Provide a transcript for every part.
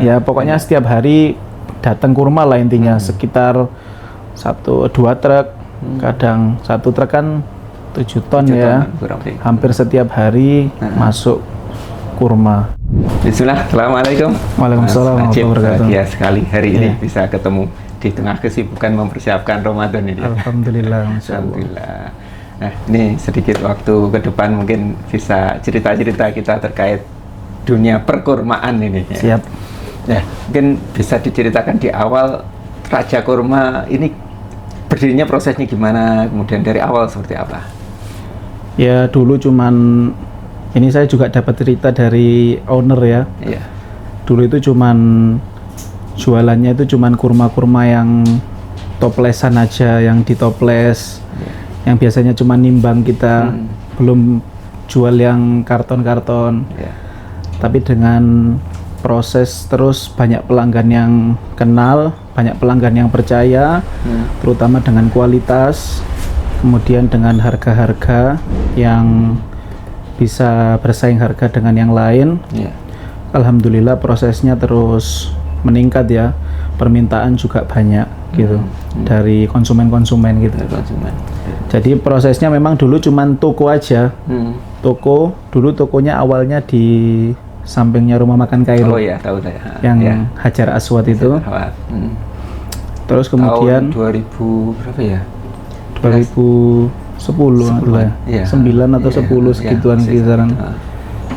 Ya pokoknya setiap hari datang kurma lah intinya, sekitar 1-2 truk, kadang 1 truk kan 7 ton ya, hampir setiap hari masuk kurma. Bismillah, assalamualaikum. Waalaikumsalam warahmatullahi wabarakatuh. Bahagia sekali hari ini bisa ketemu di tengah kesibukan mempersiapkan Ramadan ini. Alhamdulillah, Alhamdulillah. Nah, ini sedikit waktu ke depan mungkin bisa cerita-cerita kita terkait dunia perkurmaan ini. Siap. Ya, mungkin bisa diceritakan di awal Raja Kurma ini berdirinya prosesnya gimana, kemudian dari awal seperti apa? Ya dulu cuman, ini saya juga dapat cerita dari owner ya. Iya. Dulu itu cuman jualannya itu cuman kurma-kurma yang toplesan aja, yang ditoples, yang biasanya cuma nimbang kita, belum jual yang karton-karton. Tapi dengan proses terus banyak pelanggan yang kenal, banyak pelanggan yang percaya, terutama dengan kualitas, kemudian dengan harga-harga yang bisa bersaing harga dengan yang lain. Alhamdulillah prosesnya terus meningkat ya, permintaan juga banyak gitu dari konsumen-konsumen gitu. Jadi prosesnya memang dulu cuman toko aja, toko dulu, tokonya awalnya di sampingnya rumah makan Kairo. Oh iya, tahu saya. Yang Hajar Aswad itu. Terus kemudian tahun 2000 berapa ya? 2010 lah. 9 atau 10 segituan kisaran.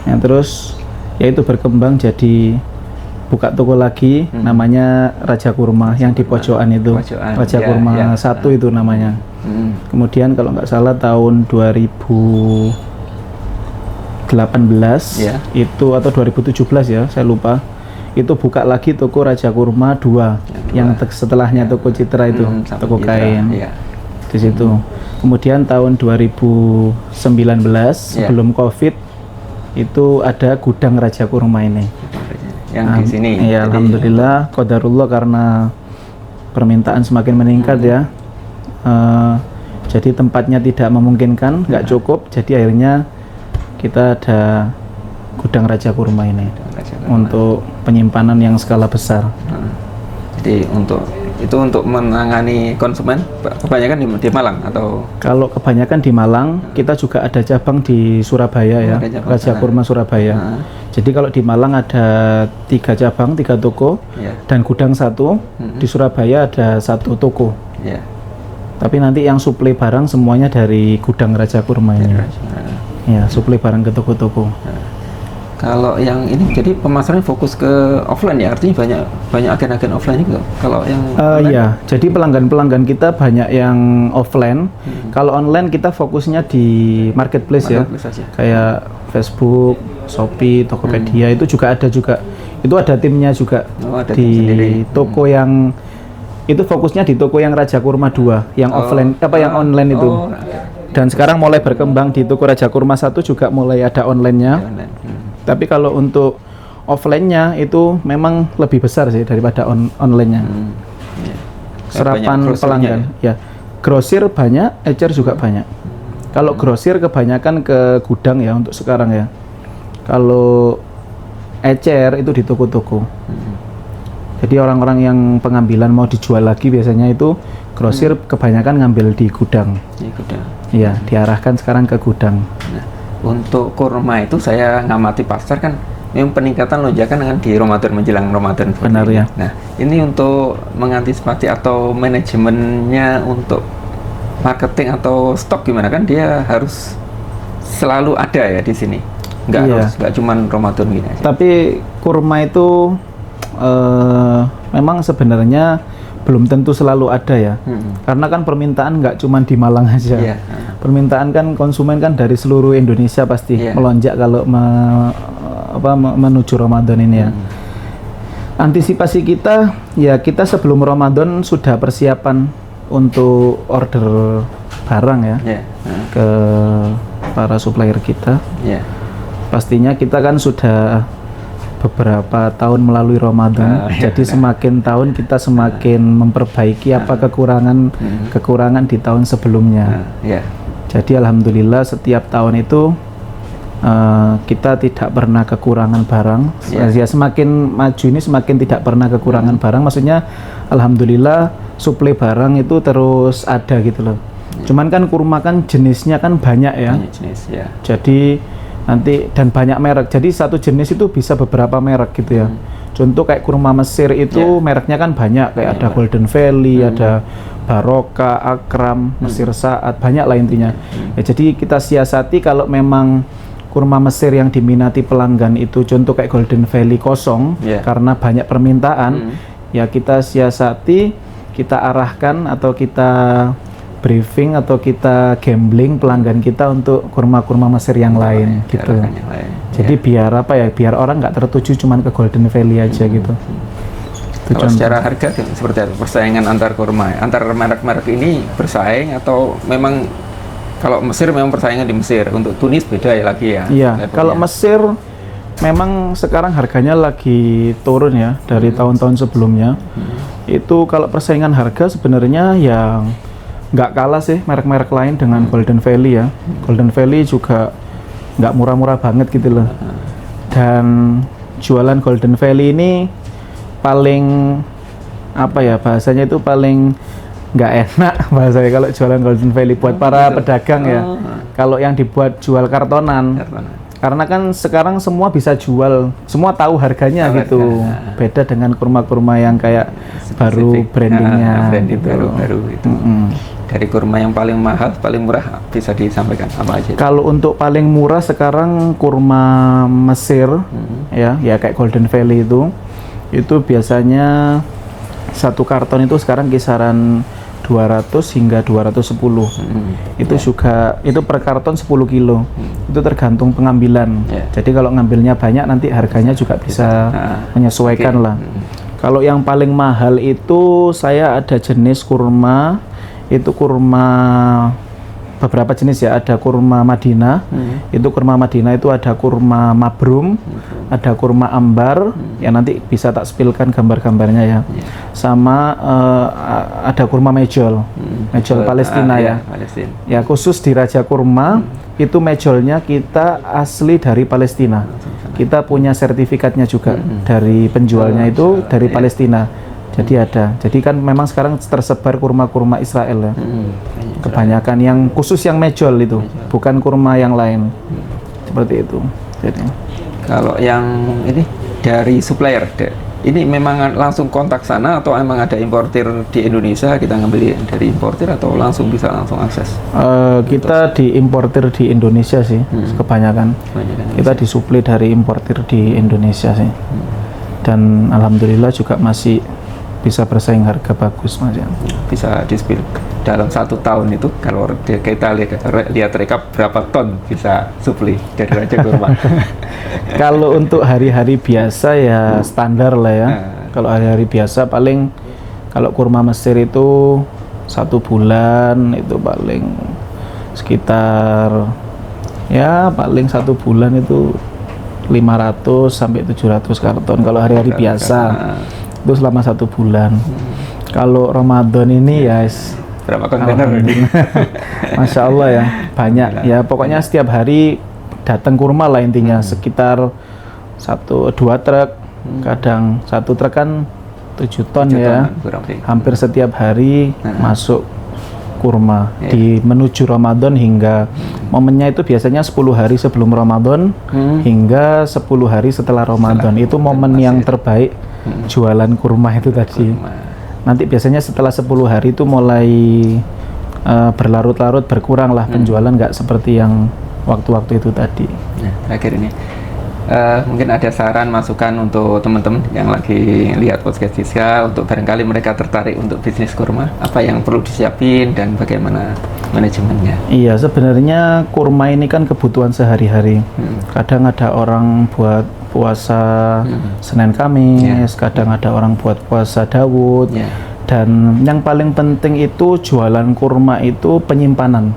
Ya, terus ya itu berkembang jadi buka toko lagi, namanya Raja Kurma yang di pojokan itu. Raja Kurma 1 itu namanya. Kemudian kalau nggak salah tahun 2018 itu atau 2017 ya, saya lupa, itu buka lagi toko Raja Kurma 2 yang setelahnya toko Citra itu, toko kain di situ. Kemudian tahun 2019 sebelum Covid itu ada gudang Raja Kurma ini yang di sini. Ya, alhamdulillah qadarullah karena permintaan semakin meningkat ya, jadi tempatnya tidak memungkinkan, nggak cukup, jadi akhirnya kita ada gudang Raja Kurma ini untuk penyimpanan yang skala besar. Jadi untuk menangani konsumen kebanyakan di Malang atau? Kalau kebanyakan di Malang, kita juga ada cabang di Surabaya ya, Raja Kurma Surabaya. Jadi kalau di Malang ada 3 cabang, 3 toko, dan gudang 1. Di Surabaya ada 1 toko. Tapi nanti yang suplai barang semuanya dari gudang Raja Kurma ini. Ya, suplai barang ke toko-toko. Kalau yang ini jadi pemasarannya fokus ke offline ya, artinya banyak agen-agen offline juga. Kalau yang ya, jadi pelanggan-pelanggan kita banyak yang offline. Kalau online kita fokusnya di marketplace ya, kayak Facebook, Shopee, Tokopedia, itu juga ada juga. Itu ada timnya juga di toko yang itu fokusnya di toko yang Raja Kurma 2, yang offline yang online itu. Dan sekarang mulai berkembang di toko Raja Kurma 1 juga mulai ada online-nya. Tapi kalau untuk offline-nya itu memang lebih besar sih daripada online-nya. Serapan pelanggan ya. Grosir banyak, ecer juga banyak. Kalau grosir kebanyakan ke gudang ya untuk sekarang ya. Kalau ecer itu di toko-toko. Jadi orang-orang yang pengambilan mau dijual lagi biasanya itu grosir kebanyakan ngambil di gudang. Iya, diarahkan sekarang ke gudang. Nah, untuk kurma itu saya ngamati pasar kan memang peningkatan lonjakan dengan di Ramadan, menjelang Ramadan. Benar ya. Nah, ini untuk mengantisipasi atau manajemennya untuk marketing atau stok gimana, kan dia harus selalu ada ya di sini. Nggak cuman Ramadan gini aja. Tapi kurma itu memang sebenarnya belum tentu selalu ada ya, karena kan permintaan nggak cuma di Malang aja. Permintaan kan konsumen kan dari seluruh Indonesia pasti melonjak kalau menuju Ramadan ini ya. Antisipasi kita ya, kita sebelum Ramadan sudah persiapan untuk order barang ya ke para supplier kita. Pastinya kita kan sudah beberapa tahun melalui Ramadan, jadi semakin tahun kita semakin memperbaiki apa kekurangan di tahun sebelumnya. Jadi alhamdulillah setiap tahun itu kita tidak pernah kekurangan barang. Ya, semakin maju ini semakin tidak pernah kekurangan barang. Maksudnya, alhamdulillah suplai barang itu terus ada gitu loh. Cuman kan kurma kan jenisnya kan banyak ya. Banyak jenis ya. Jadi nanti dan banyak merek. Jadi satu jenis itu bisa beberapa merek gitu ya. Contoh kayak kurma Mesir itu mereknya kan banyak, kayak ada Golden Valley, ada Barokah, Akram, Mesir Saat, banyak lah intinya. Ya, jadi kita siasati kalau memang kurma Mesir yang diminati pelanggan itu contoh kayak Golden Valley kosong karena banyak permintaan, ya kita siasati, kita arahkan atau kita briefing atau kita gambling pelanggan kita untuk kurma-kurma Mesir yang lain gitu. Jadi biar apa ya, biar orang nggak tertuju cuman ke Golden Valley aja gitu. Kalau secara harga seperti apa persaingan antar kurma, antar merek-merek ini bersaing atau memang kalau Mesir memang persaingan di Mesir, untuk Tunis beda ya lagi ya? Iya, kalau Mesir memang sekarang harganya lagi turun ya dari tahun-tahun sebelumnya. Itu kalau persaingan harga sebenarnya yang nggak kalah sih merek-merek lain dengan Golden Valley ya. Golden Valley juga nggak murah-murah banget gitu loh. Dan jualan Golden Valley ini paling apa ya bahasanya itu paling nggak enak bahasanya kalau jualan Golden Valley buat para pedagang ya. Kalau yang dibuat jual kartonan. Karena kan sekarang semua bisa jual, semua tahu harganya gitu. Beda dengan kurma-kurma yang kayak baru brandingnya gitu. Baru itu. Dari kurma yang paling mahal, paling murah bisa disampaikan apa aja? Kalau untuk paling murah sekarang kurma Mesir ya kayak Golden Valley itu biasanya satu karton itu sekarang kisaran 200 hingga 210. Itu juga itu per karton 10 kilo. Itu tergantung pengambilan. Jadi kalau ngambilnya banyak nanti harganya juga bisa menyesuaikan lah. Kalau yang paling mahal itu saya ada jenis kurma, itu kurma beberapa jenis ya, ada kurma Madinah. Itu kurma Madinah itu ada kurma Mabrum, ada kurma Ambar, ya nanti bisa tak spillkan gambar-gambarnya ya. Sama ada kurma Mejol, Mejol Palestina ya. Ya khusus di Raja Kurma itu mejolnya kita asli dari Palestina. Kita punya sertifikatnya juga dari penjualnya itu dari Palestina. Jadi ada. Jadi kan memang sekarang tersebar kurma-kurma Israel ya. Kebanyakan yang khusus yang mejol itu, bukan kurma yang lain. Seperti itu. Jadi kalau yang ini dari supplier, ini memang langsung kontak sana atau memang ada importir di Indonesia, kita ngambil dari importir atau langsung bisa langsung akses? Kita diimportir di Indonesia sih, kebanyakan. Kita disuplai dari importir di Indonesia sih. Dan alhamdulillah juga masih bisa bersaing harga bagus Mas ya. Bisa di-spill dalam 1 tahun itu kalau kita lihat rekap berapa ton bisa suplai dari Raja Kurma? Kalau untuk hari-hari biasa ya standar lah ya. Kalau hari-hari biasa paling kalau kurma Mesir itu 1 bulan itu paling sekitar ya paling 1 bulan itu 500 sampai 700 karton kalau hari-hari biasa. Itu selama 1 bulan. Kalau Ramadan ini ya berapa kontainer? Masya Allah ya banyak ya, pokoknya setiap hari datang kurma lah intinya, sekitar 1-2 truk, kadang 1 truk kan 7 ton ya, hampir setiap hari masuk kurma di menuju Ramadan hingga momennya itu biasanya 10 hari sebelum Ramadan hingga 10 hari setelah Ramadan. Itu momen yang terbaik jualan kurma itu tadi. Nanti biasanya setelah 10 hari itu mulai berlarut-larut, berkurang lah penjualan, nggak seperti yang waktu-waktu itu tadi. Terakhir ini mungkin ada saran masukan untuk teman-teman yang lagi lihat podcast Siska, untuk barangkali mereka tertarik untuk bisnis kurma, apa yang perlu disiapin dan bagaimana manajemennya? Iya, sebenarnya kurma ini kan kebutuhan sehari-hari. Kadang ada orang buat puasa Senin Kamis, kadang ada orang buat puasa Daud. Dan yang paling penting itu jualan kurma itu penyimpanan.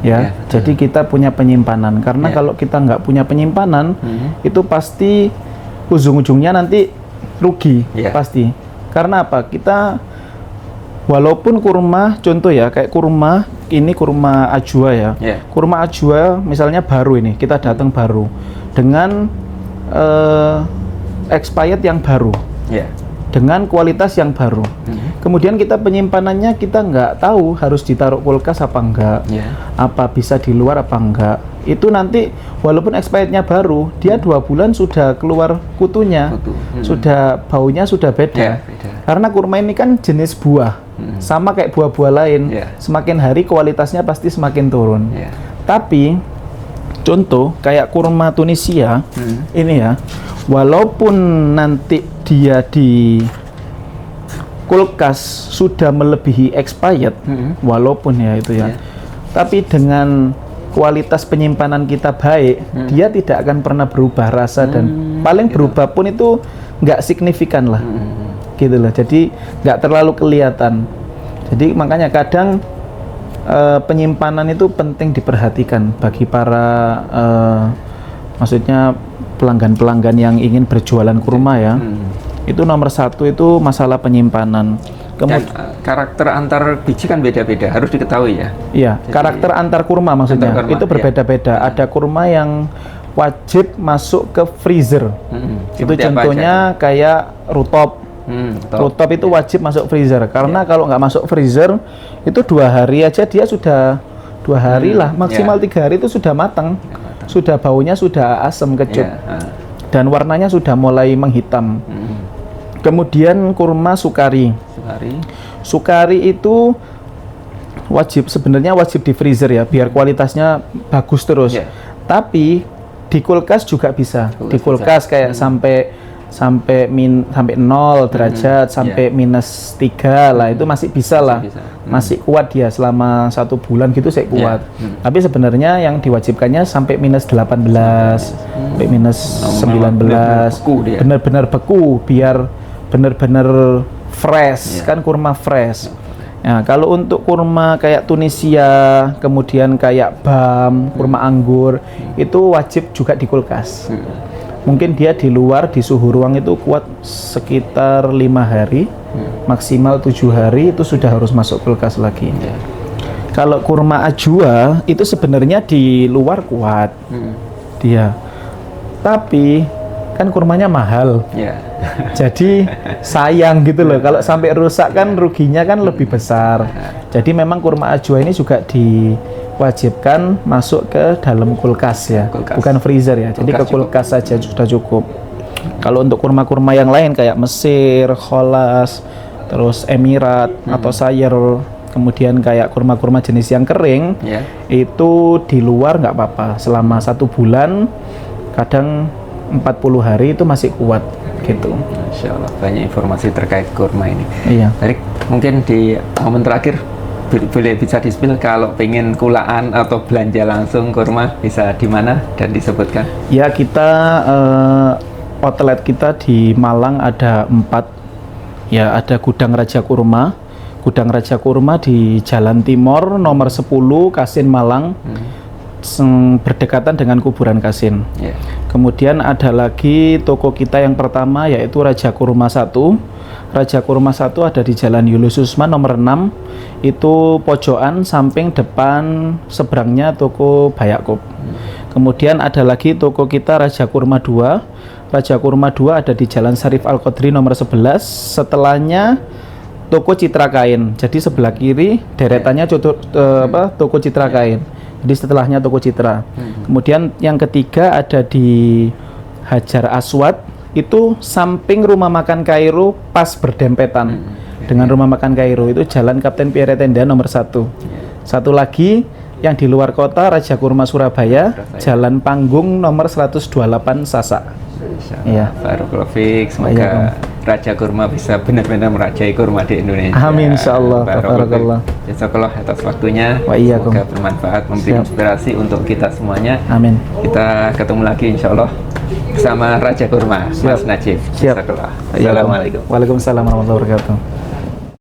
Ya, jadi kita punya penyimpanan. Karena kalau kita nggak punya penyimpanan, itu pasti ujung-ujungnya nanti rugi, pasti. Karena apa? Kita Walaupun kurma, contoh ya, kayak kurma, ini kurma ajwa ya. Kurma ajwa misalnya baru ini, kita datang baru dengan expired yang baru, dengan kualitas yang baru. Kemudian kita penyimpanannya kita nggak tahu harus ditaruh kulkas apa enggak, apa bisa di luar apa enggak. Itu nanti walaupun expirednya baru, dia 2 bulan sudah keluar kutunya, sudah baunya sudah beda. Karena kurma ini kan jenis buah, sama kayak buah-buah lain. Semakin hari kualitasnya pasti semakin turun. Tapi contoh kayak kurma Tunisia ini ya, walaupun nanti dia di kulkas sudah melebihi expired, walaupun ya itu ya, tapi dengan kualitas penyimpanan kita baik, dia tidak akan pernah berubah rasa dan paling berubah pun itu nggak signifikan lah, gitu loh. Jadi nggak terlalu kelihatan. Jadi makanya kadang penyimpanan itu penting diperhatikan bagi para maksudnya pelanggan-pelanggan yang ingin berjualan kurma ya. Itu nomor 1 itu masalah penyimpanan. Dan karakter antar biji kan beda-beda, harus diketahui ya. Iya, karakter antar kurma maksudnya itu berbeda-beda. Ada kurma yang wajib masuk ke freezer. Itu contohnya kayak rutop. Rutop itu wajib masuk freezer karena kalau nggak masuk freezer itu 2 hari aja dia sudah 2 hari lah, maksimal 3 hari itu sudah matang, sudah baunya sudah asam kecut dan warnanya sudah mulai menghitam. Kemudian kurma sukari. Sukari itu sebenarnya wajib di freezer ya, biar kualitasnya bagus terus. Tapi di kulkas juga bisa. Di kulkas kayak sampai 0 derajat sampai -3 lah, itu masih bisa lah. Masih kuat dia selama 1 bulan gitu saya kuat. Tapi sebenarnya yang diwajibkannya sampai -18, sampai -19. Benar-benar beku biar benar-benar fresh, kan kurma fresh. Nah, kalau untuk kurma kayak Tunisia, kemudian kayak BAM, kurma anggur, itu wajib juga di kulkas. Mungkin dia di luar di suhu ruang itu kuat sekitar 5 hari, maksimal 7 hari itu sudah harus masuk kulkas lagi. Kalau kurma ajwa itu sebenarnya di luar kuat dia, tapi kan kurmanya mahal, jadi sayang gitu loh. Kalau sampai rusak kan ruginya kan lebih besar. Jadi memang kurma ajwa ini juga diwajibkan masuk ke dalam kulkas ya, bukan freezer ya. Jadi ke kulkas saja sudah cukup. Kalau untuk kurma-kurma yang lain kayak Mesir, Kholas, terus Emirat atau Sayur, kemudian kayak kurma-kurma jenis yang kering, itu di luar nggak apa-apa selama 1 bulan, kadang 40 hari itu masih kuat gitu. Insya Allah banyak informasi terkait kurma ini. Baik, mungkin di momen terakhir boleh bisa di-spill kalau pengen kulaan atau belanja langsung kurma bisa di mana dan disebutkan? Ya, kita outlet kita di Malang ada 4. Ya, ada Gudang Raja Kurma. Gudang Raja Kurma di Jalan Timur nomor 10 Kasin Malang. Berdekatan dengan kuburan Kasin. Kemudian ada lagi toko kita yang pertama yaitu Raja Kurma 1. Raja Kurma 1 ada di Jalan Julius Susman nomor 6. Itu pojokan samping depan seberangnya toko Bayakub. Kemudian ada lagi toko kita Raja Kurma 2. Raja Kurma 2 ada di Jalan Syarif Al-Qadri nomor 11. Setelahnya toko Citra Kain. Jadi sebelah kiri deretannya toko Citra Kain. Jadi setelahnya toko Citra. Kemudian yang ketiga ada di Hajar Aswad, itu samping rumah makan Kairo pas berdempetan dengan rumah makan Kairo, itu Jalan Kapten Pierre Tenda nomor 1. Satu lagi yang di luar kota Raja Kurma Surabaya, Jalan Panggung nomor 128 Sasak. Ya, Barakallahu fiik. Semoga Raja Kurma bisa benar-benar merajai kurma di Indonesia. Amin, insyaallah. Barakallah. Jazakallah atas waktunya. Semoga bermanfaat, memberi inspirasi untuk kita semuanya. Amin. Kita ketemu lagi insyaallah bersama Raja Kurma, Mas Najib. Jazakallah. Assalamualaikum. Waalaikumsalam warahmatullahi wabarakatuh.